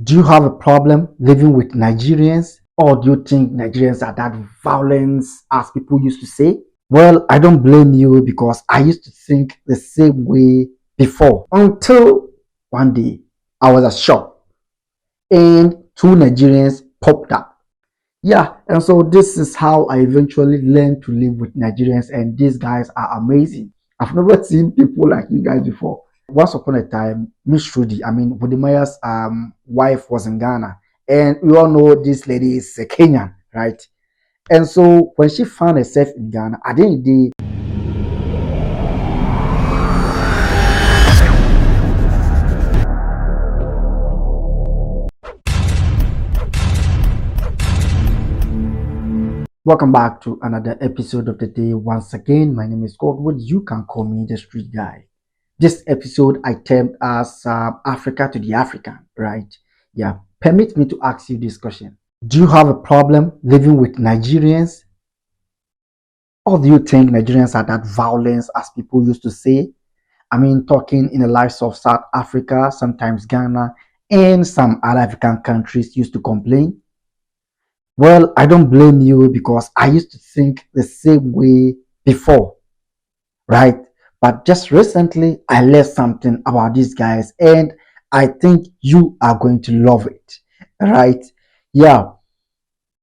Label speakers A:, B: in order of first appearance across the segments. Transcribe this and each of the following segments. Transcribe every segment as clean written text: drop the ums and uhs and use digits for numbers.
A: Do you have a problem living with Nigerians? Or do you think Nigerians are that violent as people used to say? Well, I don't blame you because I used to think the same way before until one day I was at shop and two Nigerians popped up. Yeah, and so this is how I eventually learned to live with Nigerians, and these guys are amazing. I've never seen people like you guys before. Once upon a time, Miss Trudy, Budimaia's wife was in Ghana, and we all know this lady is a Kenyan, right? And so when she found herself in Ghana, at the end of the day, welcome back to another episode of the day. Once again, my name is Godwood. You can call me the street guy. This episode I termed as Africa to the African, right? Yeah. Permit me to ask you this question. Do you have a problem living with Nigerians? Or do you think Nigerians are that violence as people used to say? Talking in the lives of South Africa, sometimes Ghana, and some other African countries used to complain. Well, I don't blame you because I used to think the same way before, right? But just recently, I learned something about these guys, and I think you are going to love it, right? Yeah,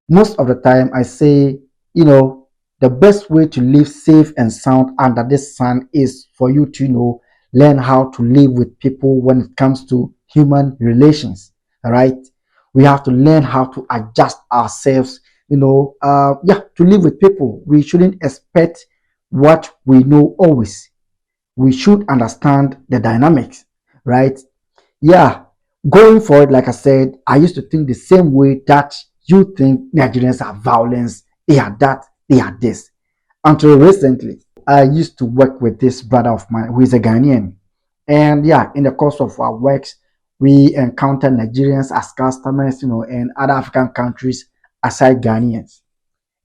A: most of the time I say, the best way to live safe and sound under this sun is for you to, learn how to live with people when it comes to human relations, all right? We have to learn how to adjust ourselves, to live with people. We shouldn't expect what we know always. We should understand the dynamics, right? Yeah, going forward, like I said, I used to think the same way that you think Nigerians are violence, they are that, they are this. Until recently, I used to work with this brother of mine who is a Ghanaian. And yeah, in the course of our works, we encounter Nigerians as customers, and other African countries aside Ghanaians.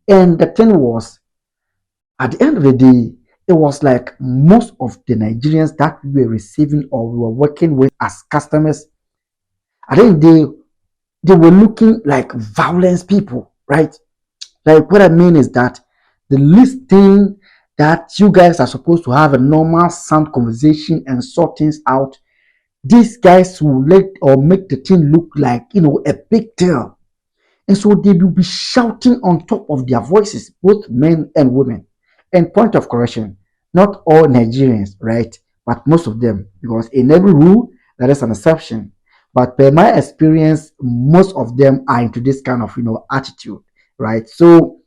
A: And the thing was, at the end of the day, it was like most of the Nigerians that we were receiving or we were working with as customers, I think they were looking like violence people, right? Like what I mean is that the least thing that you guys are supposed to have a normal sound conversation and sort things out, these guys will let or make the thing look like a big deal. And so they will be shouting on top of their voices, both men and women. And point of correction, not all Nigerians, right? But most of them, because in every rule, there is an exception. But per my experience, most of them are into this kind of, attitude, right? So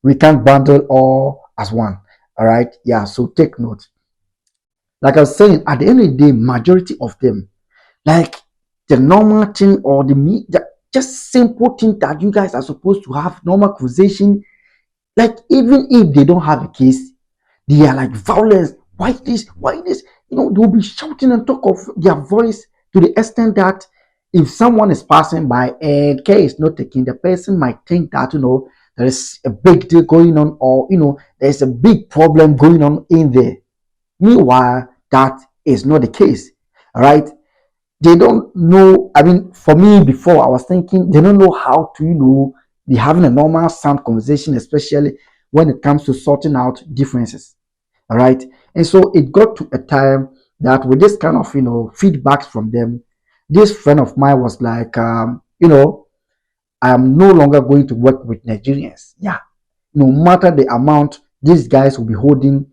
A: we can't bundle all as one, all right? Yeah, so take note. Like I was saying, at the end of the day, majority of them, like the normal thing or the just simple thing that you guys are supposed to have normal conversation, like even if they don't have a case, they are like violence. Why this? Why this? They'll be shouting on top of their voice to the extent that if someone is passing by and care is not taken, the person might think that there is a big deal going on, or there's a big problem going on in there. Meanwhile, that is not the case. All right, they don't know. For me, before I was thinking they don't know how to, be having a normal sound conversation, especially when it comes to sorting out differences. All right. And so it got to a time that with this kind of, feedbacks from them, this friend of mine was like, I am no longer going to work with Nigerians. Yeah. No matter the amount these guys will be holding,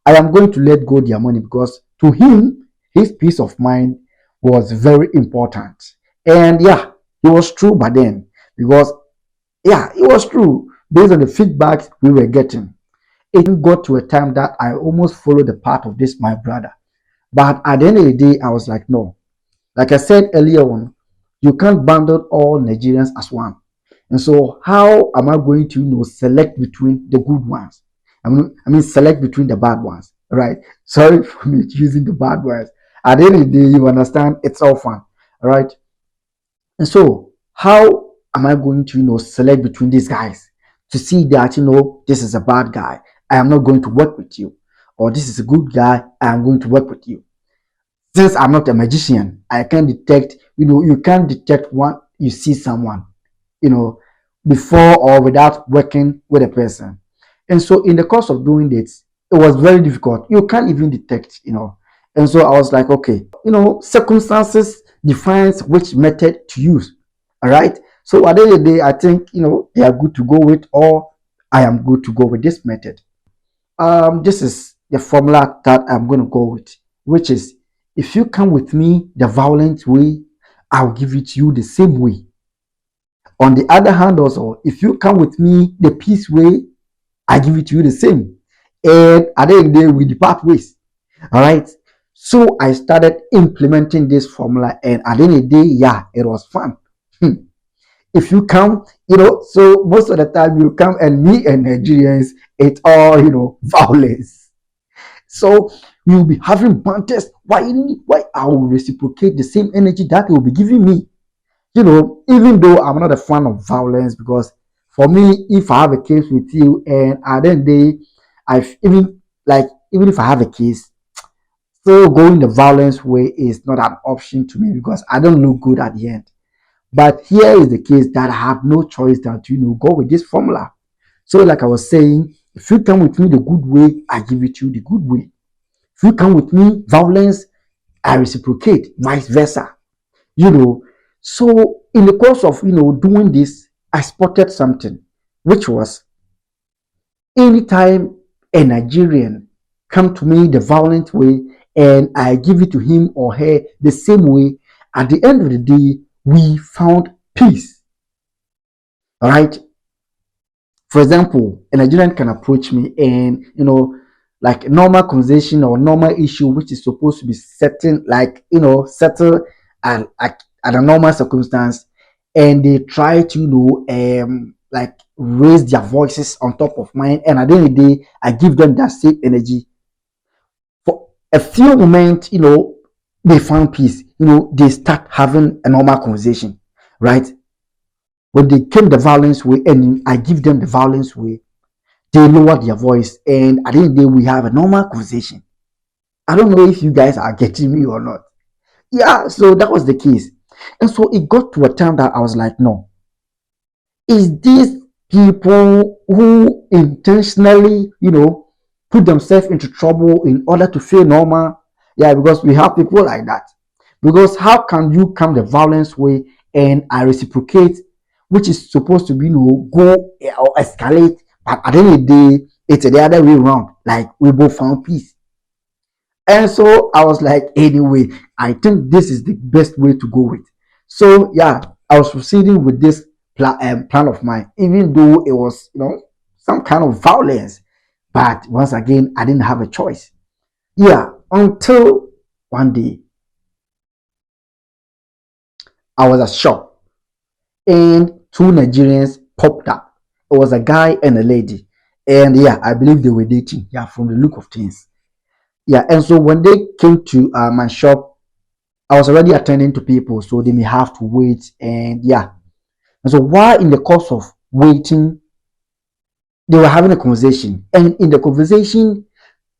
A: I am going to let go their money because to him, his peace of mind was very important. And yeah, it was true by then because yeah, it was true based on the feedbacks we were getting. It got to a time that I almost followed the path of this my brother. But at the end of the day, I was like, no. Like I said earlier on, you can't bundle all Nigerians as one. And so, how am I going to, select between the good ones? Select between the bad ones, right? Sorry for me using the bad ones. At the end of the day, you understand, it's all fun, all right? And so, how am I going to, select between these guys to see that, this is a bad guy, I am not going to work with you, or this is a good guy, I am going to work with you. Since I'm not a magician, I can detect, you can't detect when you see someone, you know, before or without working with a person. And so in the course of doing this, it was very difficult. You can't even detect. And so I was like, okay, circumstances defines which method to use. All right. So at the end of the day, I think, they are good to go with, or I am good to go with this method. This is the formula that I'm going to go with, which is, if you come with me the violent way, I'll give it to you the same way. On the other hand, also, if you come with me the peace way, I give it to you the same. And at the end of the day, we depart ways. All right. So I started implementing this formula, and at the end of the day, yeah, it was fun. If you come, so most of the time you come, and me and Nigerians, it's all violence. So we'll be having banters. Why I will reciprocate the same energy that he will be giving me. Even though I'm not a fan of violence, because for me, if I have a case with you and at the end of the day, even if I have a case, still going the violence way is not an option to me, because I don't look good at the end. But here is the case that I have no choice than to go with this formula. So, like I was saying, if you come with me the good way, I give it to you the good way. If you come with me violence, I reciprocate, vice versa. you know so in the course of doing this, I spotted something, which was, anytime a Nigerian come to me the violent way and I give it to him or her the same way, at the end of the day, we found peace. All right. For example, a Nigerian can approach me and, like a normal conversation or normal issue, which is supposed to be settled, like, settled at a normal circumstance, and they try to, like raise their voices on top of mine. And at the end of the day, I give them that same energy. For a few moments, they find peace, they start having a normal conversation, right? When they came the violence way and I give them the violence way, they lower their voice, and at the end of the day, we have a normal conversation. I don't know if you guys are getting me or not. Yeah, so that was the case. And so it got to a time that I was like, no, is these people who intentionally, put themselves into trouble in order to feel normal? Yeah, because we have people like that. Because how can you come the violence way and I reciprocate, which is supposed to be, go or escalate, but at the end of the day, it's the other way around. Like, we both found peace. And so I was like, anyway, I think this is the best way to go with. So yeah, I was proceeding with this plan of mine, even though it was, some kind of violence. But once again, I didn't have a choice. Yeah, until one day I was at shop and two Nigerians popped up. It was a guy and a lady. And yeah, I believe they were dating. Yeah, from the look of things. Yeah, and so when they came to my shop, I was already attending to people, so they may have to wait. And yeah, and so while in the course of waiting, they were having a conversation. And in the conversation,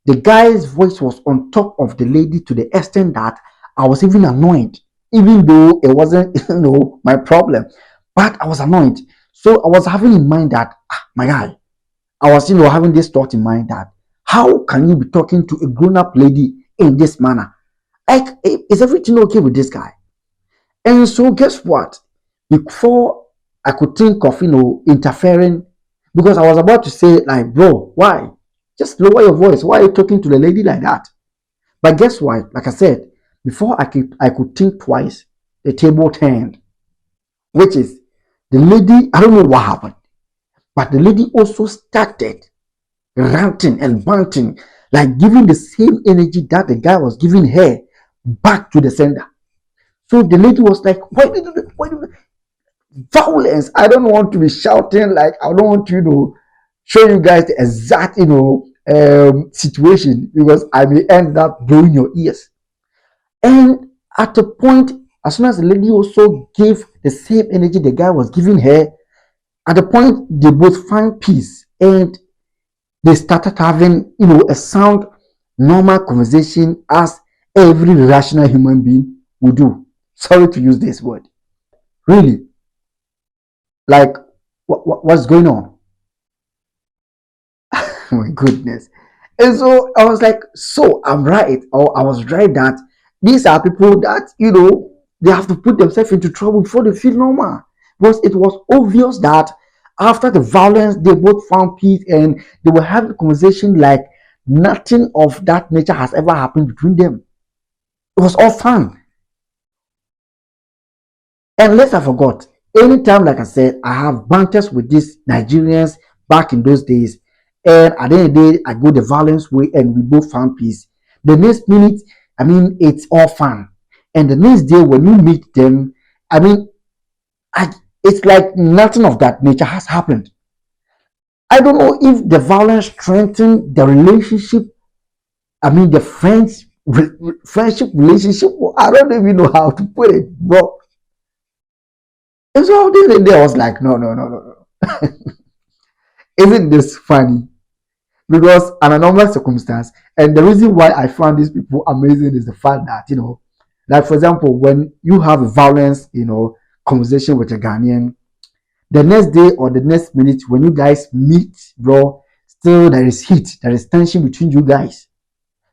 A: the guy's voice was on top of the lady to the extent that I was even annoyed, even though it wasn't, my problem. But I was annoyed. So I was having in mind that, my guy, I was, having this thought in mind that, how can you be talking to a grown-up lady in this manner? Like, is everything okay with this guy? And so, guess what? Before I could think of, interfering, because I was about to say, like, bro, why? Just lower your voice. Why are you talking to the lady like that? But guess what? Like I said, before I could think twice, the table turned, which is the lady. I don't know what happened, but the lady also started ranting and banting, like giving the same energy that the guy was giving her back to the sender. So the lady was like, why did violence? I don't want to be shouting, like, I don't want you to show you guys the exact, situation, because I may end up blowing your ears. And at a point, as soon as the lady also gave the same energy the guy was giving her, at the point they both find peace and they started having, a sound, normal conversation as every rational human being would do. Sorry to use this word. Really, like what's going on? Oh my goodness. And so I was like, so I'm right, or I was right that these are people that, they have to put themselves into trouble before they feel normal. Because it was obvious that after the violence, they both found peace and they were having a conversation like nothing of that nature has ever happened between them. It was all fun. And let's I forgot, anytime, like I said, I have banters with these Nigerians back in those days. And at the end of the day, I go the violence way and we both found peace. The next minute, it's all fun. And the next day, when you meet them, I mean, it's like nothing of that nature has happened. I don't know if the violence strengthened the relationship. The friendship relationship. I don't even know how to put it, but and so the day I was like, no, no, no, no, no. Isn't this funny? Because under normal circumstance, and the reason why I found these people amazing is the fact that, like for example, when you have a violence, conversation with a Ghanaian, the next day or the next minute when you guys meet, bro, still there is heat, there is tension between you guys,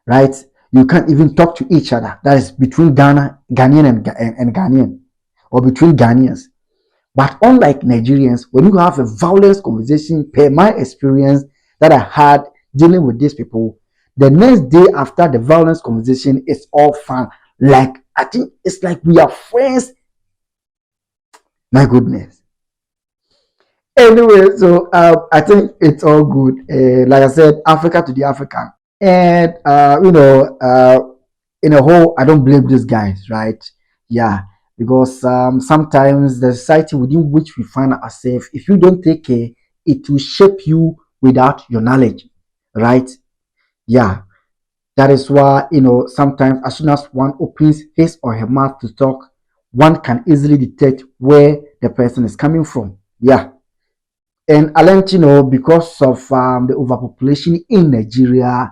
A: right? You can't even talk to each other. That is between Ghanaian and Ghanaian, or between Ghanaians. But unlike Nigerians, when you have a violence conversation, per my experience that I had dealing with these people, the next day after the violence conversation, it's all fun. Like, I think it's like we are friends. My goodness. Anyway, so I think it's all good. Like I said, Africa to the African. And, in a whole, I don't blame these guys, right? Yeah, because sometimes the society within which we find ourselves, if you don't take care, it will shape you without your knowledge, right? Yeah, that is why, sometimes as soon as one opens his or her mouth to talk, one can easily detect where the person is coming from. Yeah, and I learned, because of the overpopulation in Nigeria,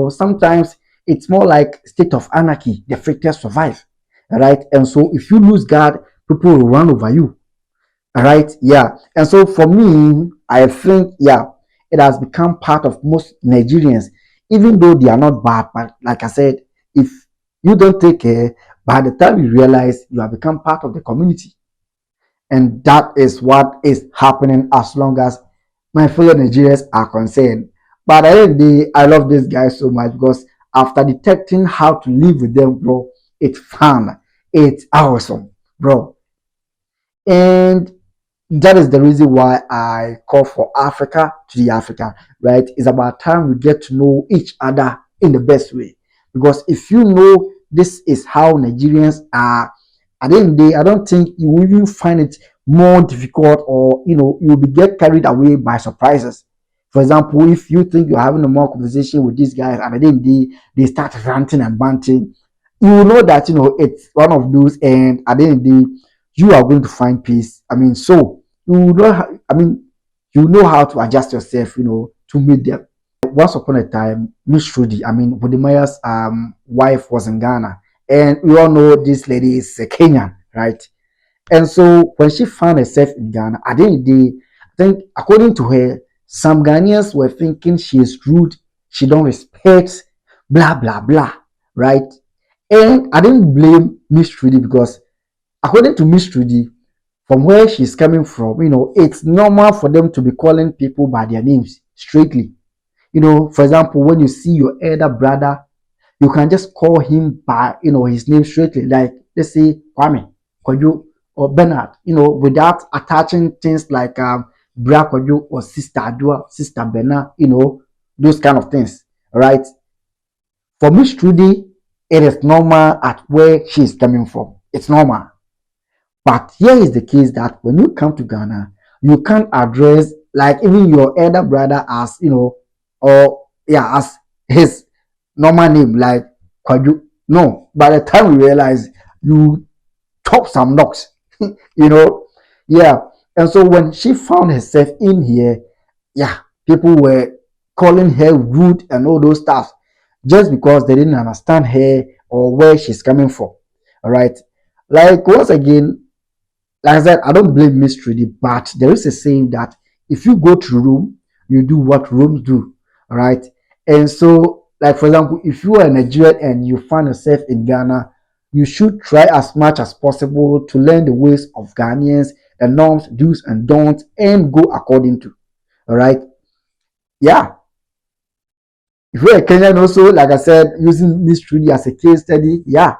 A: sometimes it's more like state of anarchy. The fittest survive, right? And so if you lose guard, people will run over you, all right? Yeah. And so for me, I think, yeah, it has become part of most Nigerians, even though they are not bad. But like I said, if you don't take care, by the time you realize, you have become part of the community. And that is what is happening as long as my fellow Nigerians are concerned. But at the end of the day, I love this guy so much because after detecting how to live with them, bro, it's fun. It's awesome, bro. And that is the reason why I call for Africa to the African, right? It's about time we get to know each other in the best way. Because if you know this is how Nigerians are, at the end of the day, I don't think you will even find it more difficult, or you will be get carried away by surprises. For example, if you think you're having a more conversation with these guys and at the end of the day, they start ranting and banting, you will know that it's one of those, and at the end of the day, you are going to find peace. So you know, you know how to adjust yourself, to meet them. Once upon a time, Miss Trudy, Wodemaya's wife was in Ghana, and we all know this lady is a Kenyan, right? And so when she found herself in Ghana, at the end of the day, I think according to her, some Ghanaians were thinking she is rude, she don't respect, blah blah blah, right? And I didn't blame Miss Trudy because according to Miss Trudy, from where she's coming from, it's normal for them to be calling people by their names straightly. For example, when you see your elder brother, you can just call him by his name straightly, like let's say Kwame, Kojo, or Bernard, without attaching things like Bra Kojo or Sister Adua, Sister Bernard, those kind of things. Right? For Miss Trudy, it is normal at where she is coming from. It's normal. But here is the case that when you come to Ghana, you can't address like even your elder brother as or yeah, as his normal name, like Kwaju. No, by the time we realize, you chop some knocks, you know, yeah. And so when she found herself in here, yeah, people were calling her rude and all those stuff just because they didn't understand her or where she's coming from. All right. Like once again, like I said, I don't blame Miss Trudy, but there is a saying that if you go to Rome, you do what Rome do. All right. And so, like for example, if you are a Nigerian and you find yourself in Ghana, you should try as much as possible to learn the ways of Ghanaians, the norms, do's and don'ts, and go according to. All right. Yeah. If you're a Kenyan also, like I said, using Miss Trudy as a case study, yeah.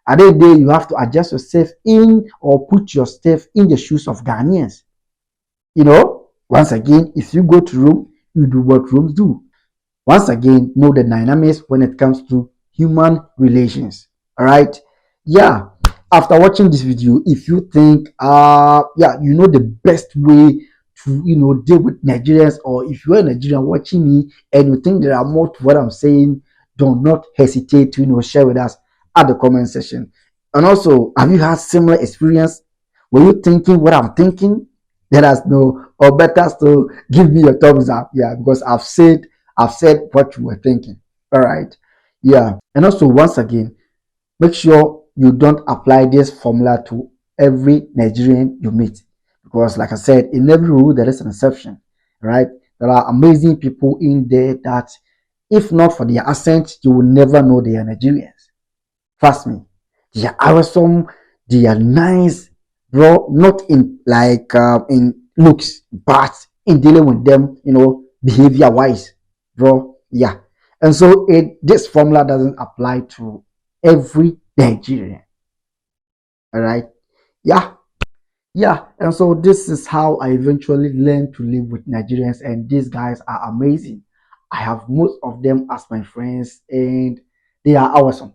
A: At the end of the day, you have to adjust yourself in or put yourself in the shoes of Ghanaians. Once again, if you go to Rome, you do what Rome do. Once again, know the dynamics when it comes to human relations. All right. Yeah. After watching this video, if you think yeah, you know the best way to deal with Nigerians, or if you're a Nigerian watching me and you think there are more to what I'm saying, do not hesitate to share with us at the comment section. And also, have you had similar experience? Were you thinking what I'm thinking? Let us know, or better still, give me your thumbs up. Yeah, because I've said what you were thinking. All right. Yeah. And also, once again, make sure you don't apply this formula to every Nigerian you meet. Because, like I said, in every rule, there is an exception. Right? There are amazing people in there that, if not for their accent, you will never know they are Nigerians. Trust me. They are awesome. They are nice, bro. Not in in looks, but in dealing with them, behavior wise, bro. Yeah. And so this formula doesn't apply to every Nigerian. All right. Yeah. Yeah. And so this is how I eventually learned to live with Nigerians, and these guys are amazing. I have most of them as my friends, and they are awesome.